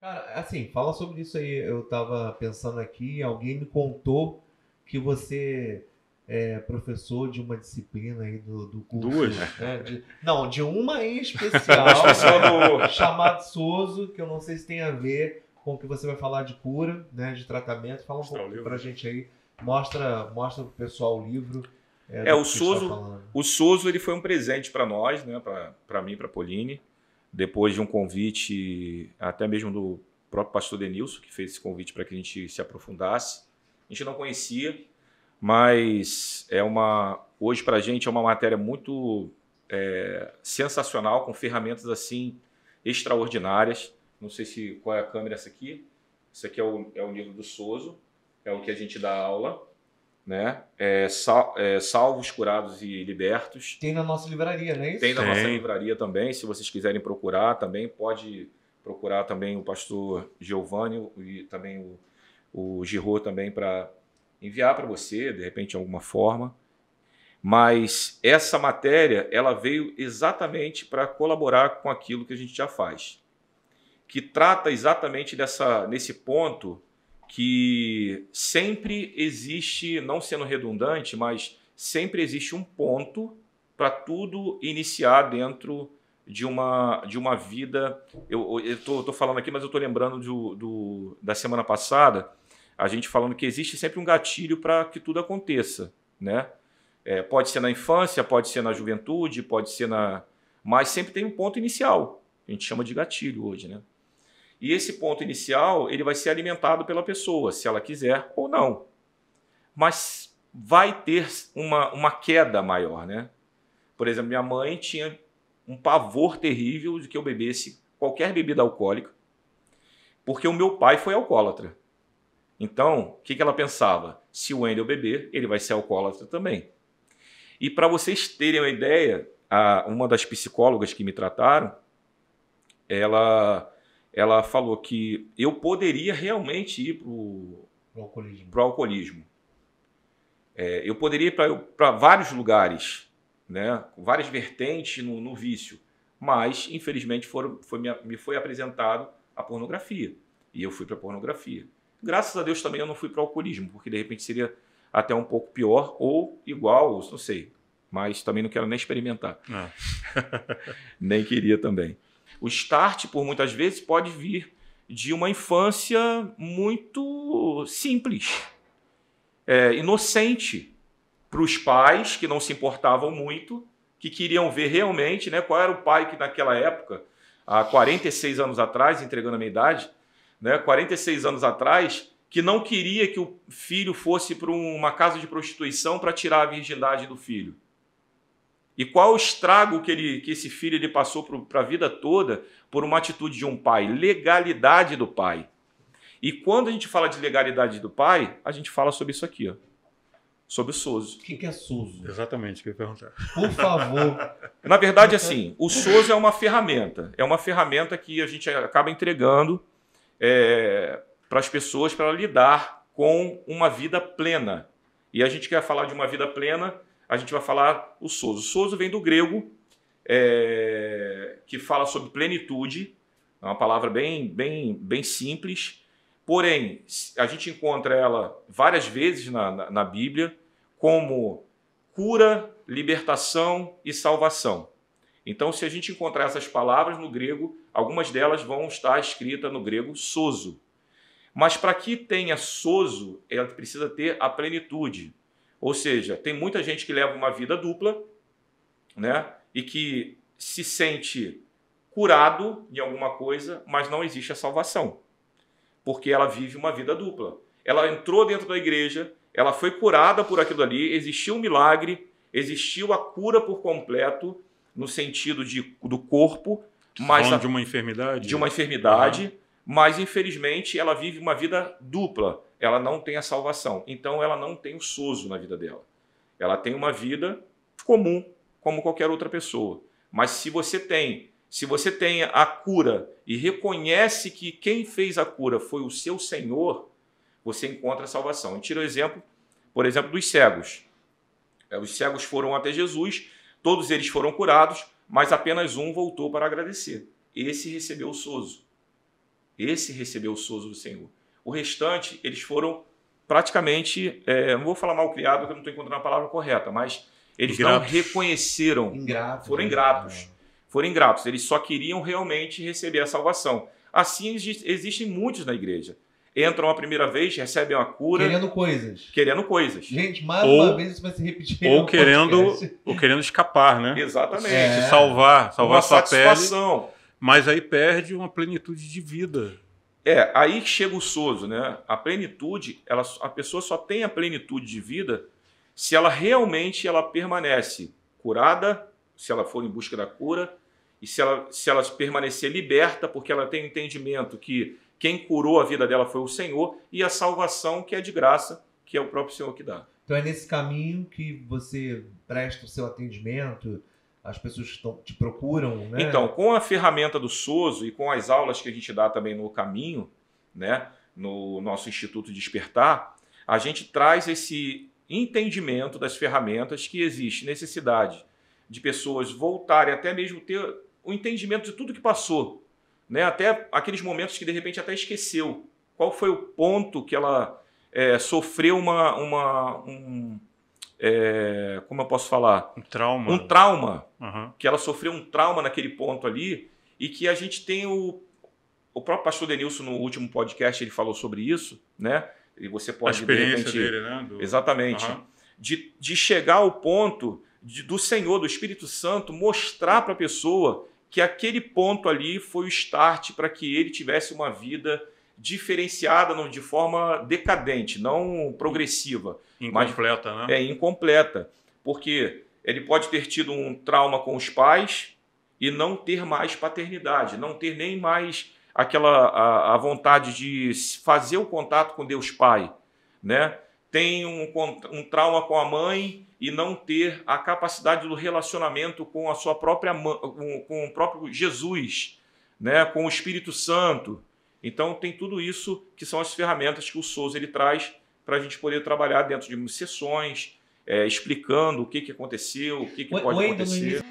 Cara, assim, fala sobre isso aí. Eu tava pensando aqui, alguém me contou que você é professor de uma disciplina aí do curso, Duas? né? Não, de uma em Uma especial, especial né? do... Chamado SOSO, que eu não sei se tem a ver com o que você vai falar de cura, né? De tratamento. Fala um Mostrar o pouco livro. pra gente aí. Mostra pro pessoal o livro É, do o que a gente tá Soso, falando. o Soso ele foi um presente para nós, né? Para mim e para Pauline, depois de um convite até mesmo do próprio pastor Denilson, que fez esse convite para que a gente se aprofundasse. A gente não conhecia, mas hoje para a gente é uma matéria muito sensacional, com ferramentas assim extraordinárias. Não sei se qual é a câmera essa aqui. Isso aqui é o livro do Soso, é o que a gente dá aula, né? Salvos, Curados e Libertos. Tem na nossa livraria, não é isso? Tem na nossa Tem. livraria também, se vocês quiserem procurar também, pode procurar também o pastor Giovanni e também o Girô também para enviar para você, de repente, de alguma forma. Mas essa matéria, ela veio exatamente para colaborar com aquilo que a gente já faz, que trata exatamente nesse ponto que sempre existe, não sendo redundante, mas sempre existe um ponto para tudo iniciar dentro de uma vida. Eu estou falando aqui, mas eu estou lembrando da semana passada, a gente falando que existe sempre um gatilho para que tudo aconteça, né? Pode ser na infância, pode ser na juventude, pode ser mas sempre tem um ponto inicial. A gente chama de gatilho hoje, né? E esse ponto inicial, ele vai ser alimentado pela pessoa, se ela quiser ou não. Mas vai ter uma queda maior, né? Por exemplo, minha mãe tinha um pavor terrível de que eu bebesse qualquer bebida alcoólica, porque o meu pai foi alcoólatra. Então, o que ela pensava? Se o Wendel beber, ele vai ser alcoólatra também. E para vocês terem uma ideia, uma das psicólogas que me trataram, ela falou que eu poderia realmente ir para o alcoolismo. Eu poderia ir para vários lugares, né, várias vertentes no vício, mas, infelizmente, me foi apresentado a pornografia. E eu fui para a pornografia. Graças a Deus também eu não fui para o alcoolismo, porque de repente seria até um pouco pior ou igual, não sei. Mas também não quero nem experimentar. Nem queria também. O start, por muitas vezes, pode vir de uma infância muito simples, inocente, para os pais que não se importavam muito, que queriam ver realmente, né, qual era o pai que naquela época, há 46 anos atrás, entregando a minha idade, né, 46 anos atrás, que não queria que o filho fosse para uma casa de prostituição para tirar a virgindade do filho. E qual o estrago que esse filho ele passou para a vida toda por uma atitude de um pai? Legalidade do pai. E quando a gente fala de legalidade do pai, a gente fala sobre isso aqui, ó, sobre o SOSO. O que é SOSO? Exatamente, o que eu ia perguntar. Por favor. Na verdade, assim, o SOSO é uma ferramenta. É uma ferramenta que a gente acaba entregando para as pessoas para lidar com uma vida plena. E a gente quer falar de uma vida plena, a gente vai falar o SOSO. O SOSO vem do grego, que fala sobre plenitude, é uma palavra bem simples, porém, a gente encontra ela várias vezes na Bíblia como cura, libertação e salvação. Então, se a gente encontrar essas palavras no grego, algumas delas vão estar escritas no grego SOSO. Mas para que tenha SOSO, ela precisa ter a plenitude. Ou seja, tem muita gente que leva uma vida dupla, né, e que se sente curado de alguma coisa, mas não existe a salvação, porque ela vive uma vida dupla. Ela entrou dentro da igreja, ela foi curada por aquilo ali, existiu um milagre, existiu a cura por completo, no sentido do corpo, mas falando de uma enfermidade? De uma enfermidade, mas infelizmente ela vive uma vida dupla. Ela não tem a salvação, então ela não tem o SOSO na vida dela. Ela tem uma vida comum, como qualquer outra pessoa. Mas se você tem a cura e reconhece que quem fez a cura foi o seu Senhor, você encontra a salvação. Eu tiro o exemplo, por exemplo, dos cegos. Os cegos foram até Jesus, todos eles foram curados, mas apenas um voltou para agradecer. Esse recebeu o SOSO. Esse recebeu o sozo do Senhor. O restante, eles foram praticamente, não vou falar mal criado, porque eu não estou encontrando a palavra correta, mas eles não reconheceram, foram ingratos. Foram ingratos, eles só queriam realmente receber a salvação. Assim existem muitos na igreja. Entram a primeira vez, recebem uma cura. Querendo coisas. Gente, mais uma vez isso vai se repetir. Ou querendo escapar, né? Exatamente. Se salvar uma sua satisfação. Pele, mas aí perde uma plenitude de vida. Aí chega o sozo, né? A plenitude, a pessoa só tem a plenitude de vida se ela realmente permanece curada, se ela for em busca da cura, e se ela permanecer liberta, porque ela tem o entendimento que quem curou a vida dela foi o Senhor, e a salvação que é de graça, que é o próprio Senhor que dá. Então é nesse caminho que você presta o seu atendimento, as pessoas te procuram, né? Então, com a ferramenta do sozo e com as aulas que a gente dá também no caminho, né, no nosso Instituto Despertar, a gente traz esse entendimento das ferramentas que existe necessidade de pessoas voltarem até mesmo ter o entendimento de tudo que passou, né? Até aqueles momentos que de repente até esqueceu. Qual foi o ponto que ela sofreu como eu posso falar? Um trauma. Uhum. Que ela sofreu um trauma naquele ponto ali e que a gente tem o próprio pastor Denilson no último podcast ele falou sobre isso, né? E você pode a experiência de repente, dele, né? Exatamente. Uhum. De chegar ao ponto do Senhor, do Espírito Santo, mostrar para a pessoa que aquele ponto ali foi o start para que ele tivesse uma vida diferenciada, de forma decadente, não progressiva. Incompleta, mas, né? Incompleta. Porque ele pode ter tido um trauma com os pais e não ter mais paternidade, não ter nem mais a vontade de fazer o contato com Deus Pai, né? Tem um trauma com a mãe e não ter a capacidade do relacionamento com a sua própria mãe, com o próprio Jesus, né? Com o Espírito Santo. Então tem tudo isso que são as ferramentas que o sozo ele traz para a gente poder trabalhar dentro de sessões, explicando o que aconteceu, o que pode acontecer.